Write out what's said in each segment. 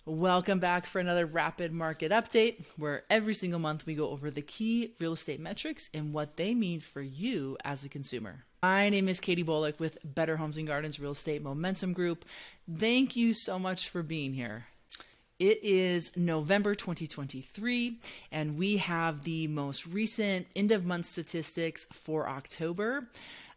Welcome back for another rapid market update where every single month we go over the key real estate metrics and what they mean for you as a consumer. My name is Katie Bullock with Better Homes and Gardens Real Estate Momentum Group. Thank you so much for being here. It is November 2023, and we have the most recent end-of-month statistics for October.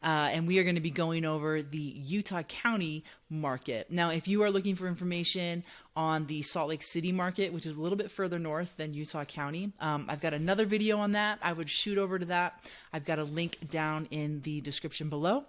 And we are going to be going over the Utah County market. Now, if you are looking for information on the Salt Lake City market, which is a little bit further north than Utah County, I've got another video on that. I would shoot over to that. I've got a link down in the description below.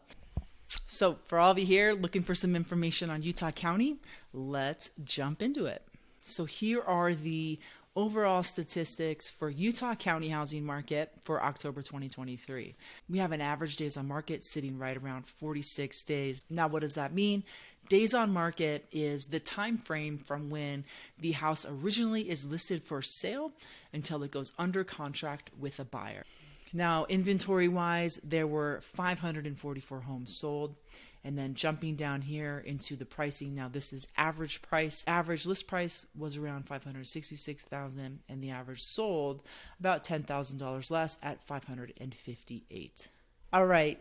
So for all of you here looking for some information on Utah County, let's jump into it. So here are the overall statistics for Utah County housing market for October 2023. We have an average days on market sitting right around 46 days. Now, what does that mean? Days on market is the time frame from when the house originally is listed for sale until it goes under contract with a buyer. Now, inventory wise, there were 544 homes sold. And then jumping down here into the pricing. Now this is average price. Average list price was around $566,000, and the average sold about $10,000 less at $558. All right,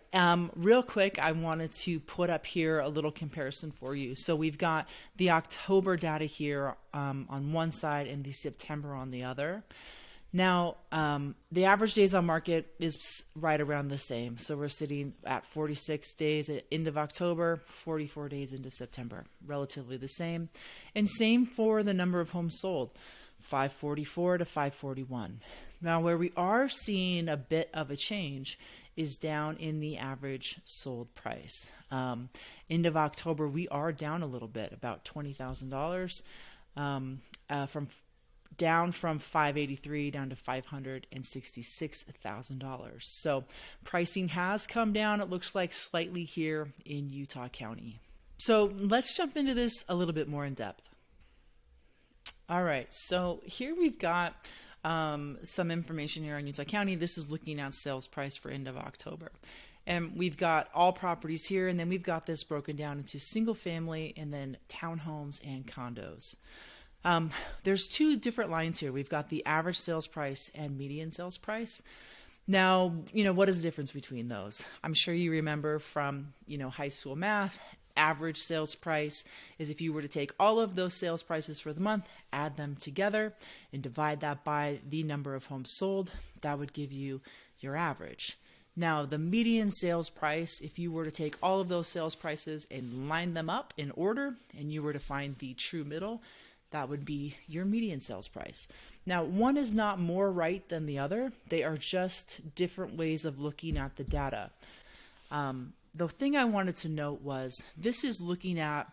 real quick, I wanted to put up here a little comparison for you. So we've got the October data here on one side and the September on the other. Now, the average days on market is right around the same. So we're sitting at 46 days at end of October, 44 days into September, relatively the same. And same for the number of homes sold, 544 to 541. Now, where we are seeing a bit of a change is down in the average sold price. End of October, we are down a little bit, about $20,000 down from $583 down to $566,000. So pricing has come down, it looks like, slightly here in Utah County. So let's jump into this a little bit more in depth. All right, so here we've got some information here on Utah County. This is looking at sales price for end of October. And we've got all properties here, and then we've got this broken down into single family and then townhomes and condos. There's two different lines here. We've got the average sales price and median sales price. Now, what is the difference between those? I'm sure you remember from, high school math. Average sales price is if you were to take all of those sales prices for the month, add them together, and divide that by the number of homes sold, that would give you your average. Now, the median sales price, if you were to take all of those sales prices and line them up in order, and you were to find the true middle, that would be your median sales price. Now, one is not more right than the other. They are just different ways of looking at the data. The thing I wanted to note was this is looking at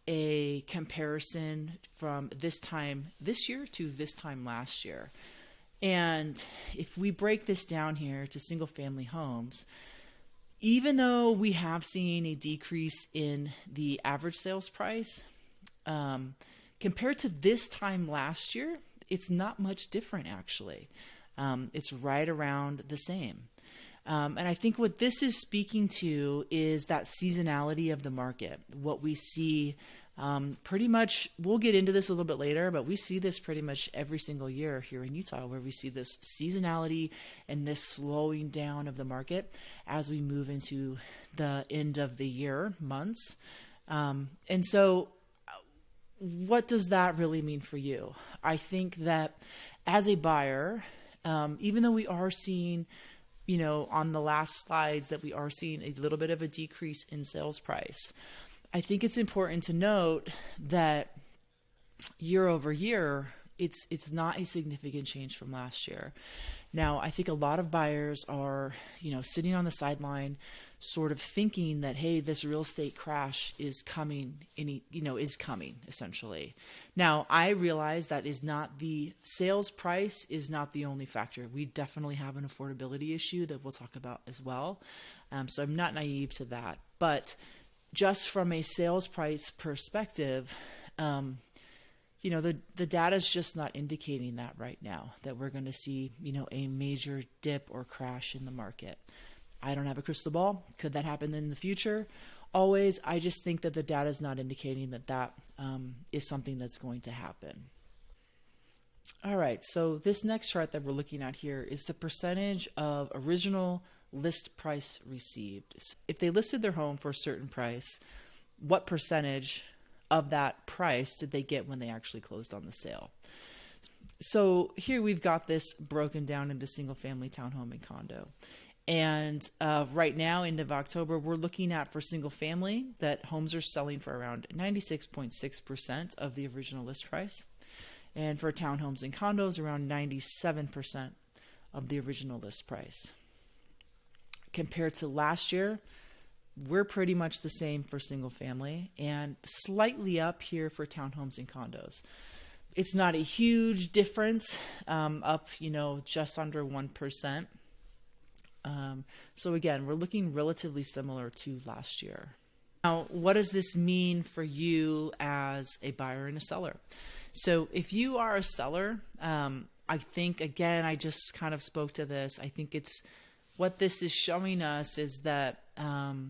a comparison from this time this year to this time last year. And if we break this down here to single family homes, even though we have seen a decrease in the average sales price, compared to this time last year, it's not much different, actually. It's right around the same. And I think what this is speaking to is that seasonality of the market. What we see pretty much, we'll get into this a little bit later, but we see this pretty much every single year here in Utah, where we see this seasonality and this slowing down of the market as we move into the end of the year months. And so what does that really mean for you? I think that as a buyer, even though we are seeing, on the last slides that we are seeing a little bit of a decrease in sales price, I think it's important to note that year over year, it's not a significant change from last year. Now, I think a lot of buyers are, sitting on the sideline, sort of thinking that, hey, this real estate crash is coming, is coming essentially. Now, I realize that is not the sales price is not the only factor. We definitely have an affordability issue that we'll talk about as well. So I'm not naive to that, but just from a sales price perspective, the data is just not indicating that right now, that we're going to see, a major dip or crash in the market. I don't have a crystal ball. Could that happen in the future? always, I just think that the data is not indicating that that is something that's going to happen. All right, so this next chart that we're looking at here is the percentage of original list price received. If they listed their home for a certain price, what percentage of that price did they get when they actually closed on the sale? So here we've got this broken down into single family, townhome, and condo. And right now, end of October, we're looking at for single family that homes are selling for around 96.6% of the original list price. And for townhomes and condos, around 97% of the original list price. Compared to last year, we're pretty much the same for single family and slightly up here for townhomes and condos. It's not a huge difference, up, just under 1%. So again, we're looking relatively similar to last year. Now, what does this mean for you as a buyer and a seller? So if you are a seller, I think, again, I just kind of spoke to this. I think what this is showing us is that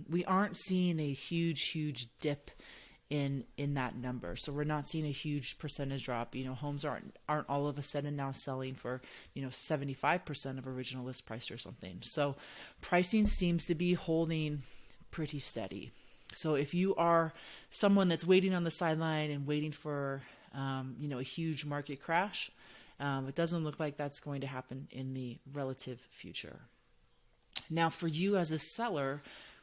we aren't seeing a huge dip in that number. So we're not seeing a huge percentage drop. Homes aren't all of a sudden now selling for 75% of original list price or something. So pricing seems to be holding pretty steady. So if you are someone that's waiting on the sideline and waiting for a huge market crash, it doesn't look like that's going to happen in the relative future. Now, for you as a seller,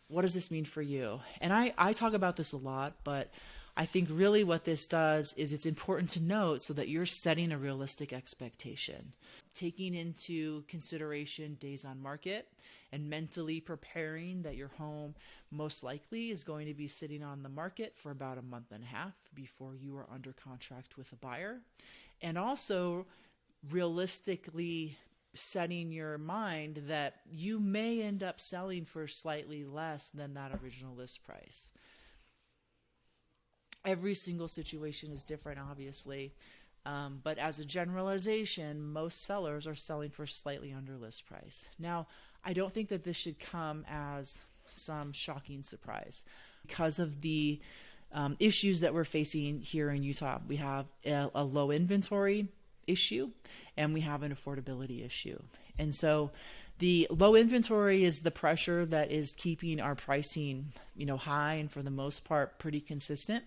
what does this mean for you? And I talk about this a lot, but I think really what this does is it's important to note so that you're setting a realistic expectation, taking into consideration days on market and mentally preparing that your home most likely is going to be sitting on the market for about a month and a half before you are under contract with a buyer. And also realistically setting your mind that you may end up selling for slightly less than that original list price. Every single situation is different, obviously, but as a generalization, most sellers are selling for slightly under list price. Now, I don't think that this should come as some shocking surprise because of the issues that we're facing here in Utah. We have a low inventory issue and we have an affordability issue. And so the low inventory is the pressure that is keeping our pricing, high and for the most part pretty consistent.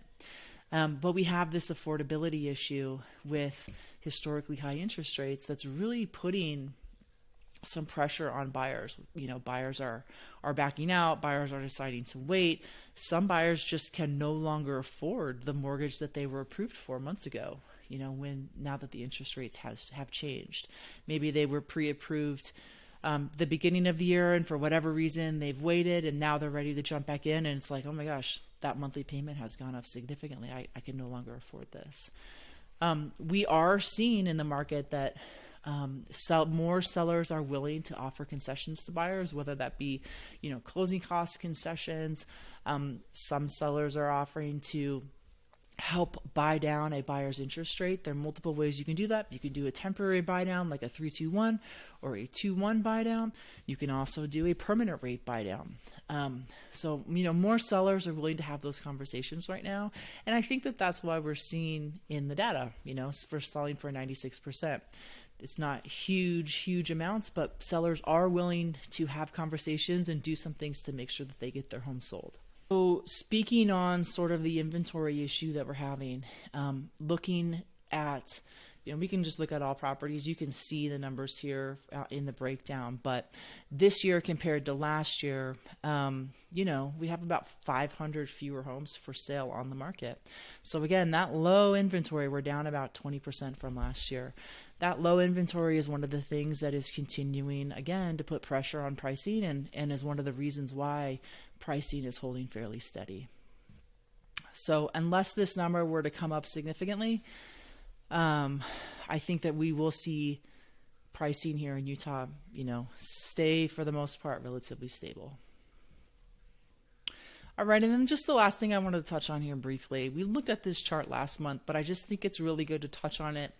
But we have this affordability issue with historically high interest rates that's really putting some pressure on buyers. Buyers are backing out, buyers are deciding to wait. Some buyers just can no longer afford the mortgage that they were approved for months ago. Now that the interest rates have changed. Maybe they were pre-approved the beginning of the year, and for whatever reason they've waited and now they're ready to jump back in, and it's like, oh my gosh, that monthly payment has gone up significantly. I can no longer afford this. We are seeing in the market that more sellers are willing to offer concessions to buyers, whether that be, closing cost concessions. Some sellers are offering to help buy down a buyer's interest rate. There are multiple ways you can do that. You can do a temporary buy down like a 3-2-1 or a 2-1 buy down. You can also do a permanent rate buy down. So more sellers are willing to have those conversations right now. And I think that that's why we're seeing in the data, for selling for 96%. It's not huge amounts, but sellers are willing to have conversations and do some things to make sure that they get their home sold. So speaking on sort of the inventory issue that we're having, looking at, we can just look at all properties. You can see the numbers here in the breakdown, but this year compared to last year, we have about 500 fewer homes for sale on the market. So again, that low inventory, we're down about 20% from last year. That low inventory is one of the things that is continuing, again, to put pressure on pricing and is one of the reasons why pricing is holding fairly steady. So unless this number were to come up significantly, I think that we will see pricing here in Utah, stay for the most part relatively stable. All right, and then just the last thing I wanted to touch on here briefly. We looked at this chart last month, but I just think it's really good to touch on it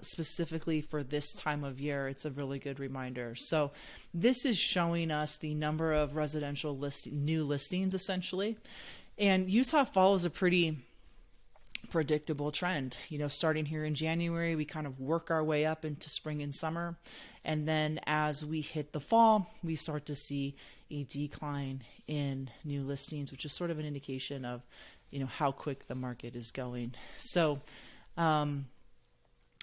specifically for this time of year. It's a really good reminder. So this is showing us the number of residential new listings, essentially. And Utah follows a pretty predictable trend. Starting here in January, we kind of work our way up into spring and summer. And then as we hit the fall, we start to see a decline in new listings, which is sort of an indication of, how quick the market is going. So,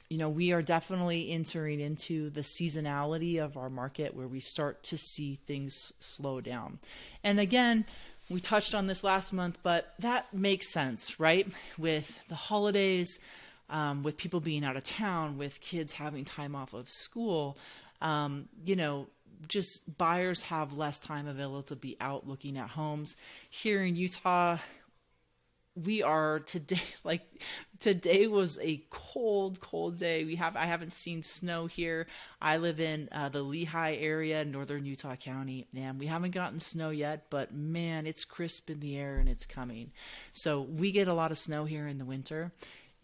we are definitely entering into the seasonality of our market where we start to see things slow down. And again, we touched on this last month, but that makes sense, right? With the holidays, with people being out of town, with kids having time off of school, just buyers have less time available to be out looking at homes. Here in Utah, we are today was a cold day. I haven't seen snow here. I live in the Lehigh area, northern Utah County, and we haven't gotten snow yet, but man, it's crisp in the air and it's coming. So we get a lot of snow here in the winter.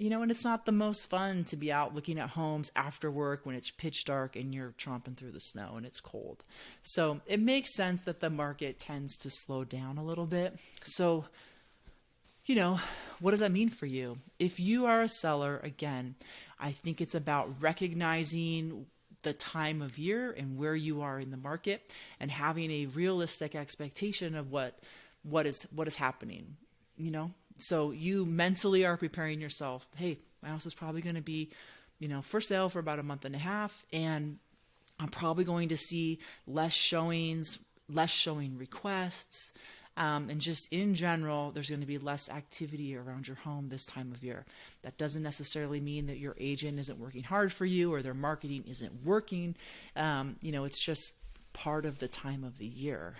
And it's not the most fun to be out looking at homes after work when it's pitch dark and you're tromping through the snow and it's cold. So it makes sense that the market tends to slow down a little bit. So, what does that mean for you? If you are a seller, again, I think it's about recognizing the time of year and where you are in the market and having a realistic expectation of what is happening, So you mentally are preparing yourself. Hey, my house is probably going to be, for sale for about a month and a half. And I'm probably going to see less showings, less showing requests. And just in general, there's going to be less activity around your home this time of year. That doesn't necessarily mean that your agent isn't working hard for you or their marketing isn't working. It's just part of the time of the year.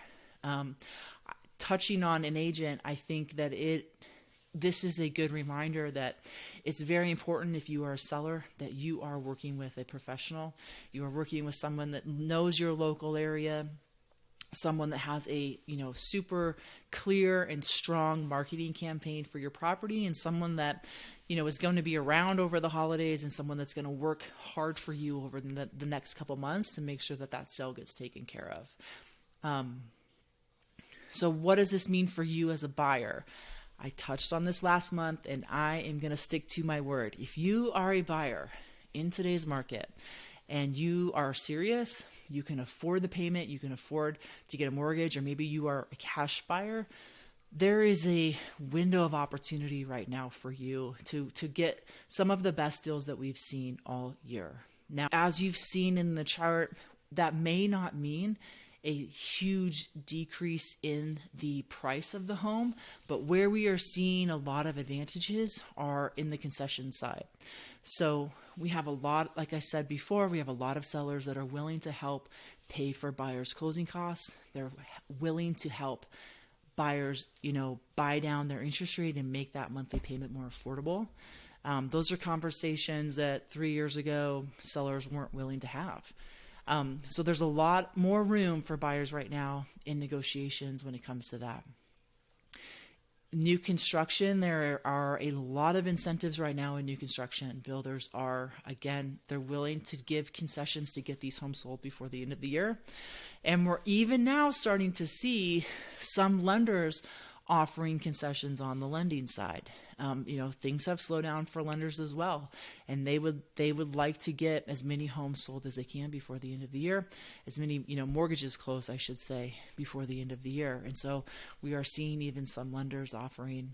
Touching on an agent, I think that this is a good reminder that it's very important if you are a seller that you are working with a professional. You are working with someone that knows your local area, someone that has a super clear and strong marketing campaign for your property, and someone that is going to be around over the holidays, and someone that's going to work hard for you over the next couple months to make sure that sale gets taken care of. So what does this mean for you as a buyer? I touched on this last month, and I am going to stick to my word. If you are a buyer in today's market and you are serious, you can afford the payment, you can afford to get a mortgage, or maybe you are a cash buyer, there is a window of opportunity right now for you to get some of the best deals that we've seen all year. Now, as you've seen in the chart, that may not mean a huge decrease in the price of the home, but where we are seeing a lot of advantages are in the concession side. So we have a lot, like I said before, we have a lot of sellers that are willing to help pay for buyers' closing costs. They're willing to help buyers, buy down their interest rate and make that monthly payment more affordable. Those are conversations that 3 years ago sellers weren't willing to have. So there's a lot more room for buyers right now in negotiations when it comes to that. New construction, there are a lot of incentives right now in new construction. Builders are, again, they're willing to give concessions to get these homes sold before the end of the year. And we're even now starting to see some lenders offering concessions on the lending side. Things have slowed down for lenders as well, and they would like to get as many homes sold as they can before the end of the year, as many mortgages closed, I should say, before the end of the year. And so we are seeing even some lenders offering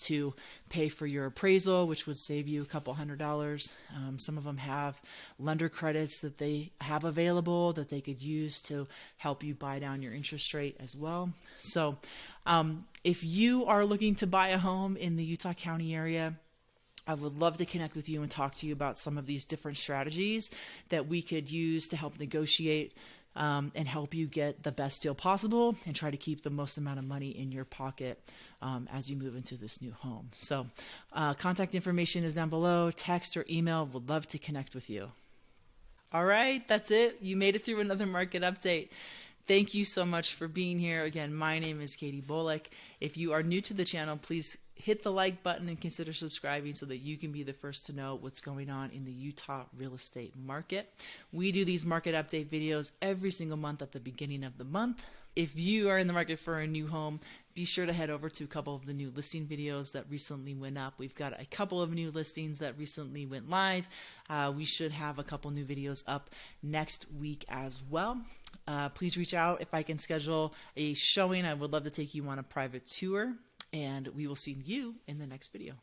to pay for your appraisal, which would save you a couple $100. Some of them have lender credits that they have available that they could use to help you buy down your interest rate as well. So if you are looking to buy a home in the Utah County area, I would love to connect with you and talk to you about some of these different strategies that we could use to help negotiate and help you get the best deal possible and try to keep the most amount of money in your pocket as you move into this new home. So contact information is down below. Text or email. Would love to connect with you. All right, that's it. You made it through another market update. Thank you so much for being here. Again, my name is Katie Bolek. If you are new to the channel, please hit the like button and consider subscribing so that you can be the first to know what's going on in the Utah real estate market. We do these market update videos every single month at the beginning of the month. If you are in the market for a new home, be sure to head over to a couple of the new listing videos that recently went up. We've got a couple of new listings that recently went live. We should have a couple new videos up next week as well. Please reach out if I can schedule a showing. I would love to take you on a private tour, and we will see you in the next video.